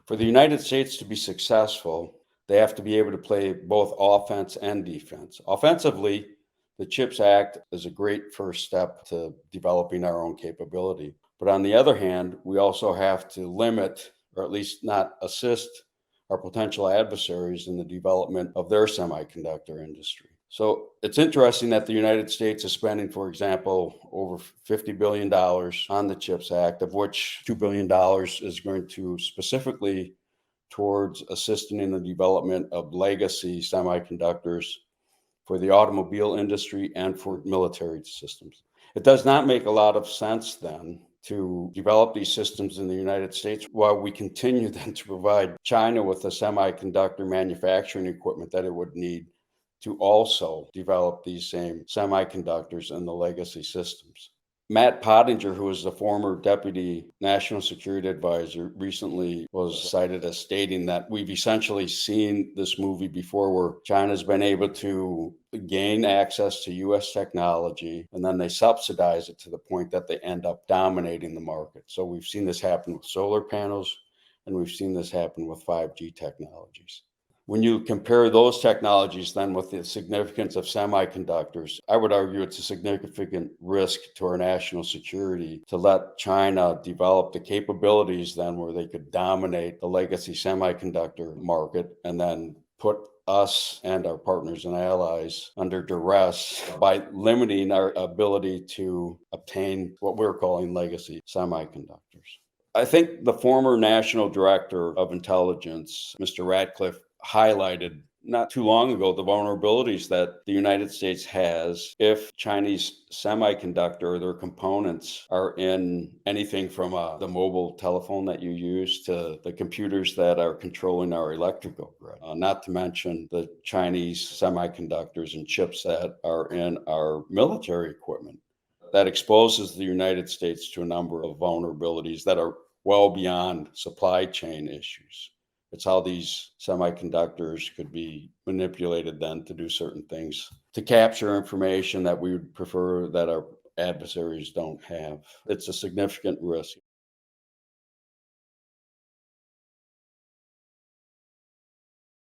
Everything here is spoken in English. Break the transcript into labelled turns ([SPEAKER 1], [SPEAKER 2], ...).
[SPEAKER 1] For the United States to be successful, they have to be able to play both offense and defense. Offensively, the CHIPS Act is a great first step to developing our own capability. But on the other hand, we also have to limit, or at least not assist, our potential adversaries in the development of their semiconductor industry. So it's interesting that the United States is spending, for example, over $50 billion on the CHIPS Act, of which $2 billion is going to specifically towards assisting in the development of legacy semiconductors for the automobile industry and for military systems. It does not make a lot of sense then to develop these systems in the United States while we continue then to provide China with the semiconductor manufacturing equipment that it would need to also develop these same semiconductors and the legacy systems. Matt Pottinger, who is the former deputy national security advisor, recently was cited as stating that we've essentially seen this movie before where China's been able to gain access to US technology and then they subsidize it to the point that they end up dominating the market. So we've seen this happen with solar panels and we've seen this happen with 5G technologies. When you compare those technologies then with the significance of semiconductors, I would argue it's a significant risk to our national security to let China develop the capabilities then where they could dominate the legacy semiconductor market and then put us and our partners and allies under duress by limiting our ability to obtain what we're calling legacy semiconductors. I think the former National Director of Intelligence, Mr. Ratcliffe, highlighted not too long ago the vulnerabilities that the United States has if Chinese semiconductor or their components are in anything from the mobile telephone that you use to the computers that are controlling our electrical grid, not to mention the Chinese semiconductors and chips that are in our military equipment. That exposes the United States to a number of vulnerabilities that are well beyond supply chain issues. It's how these semiconductors could be manipulated then to do certain things, to capture information that we would prefer that our adversaries don't have. It's a significant risk.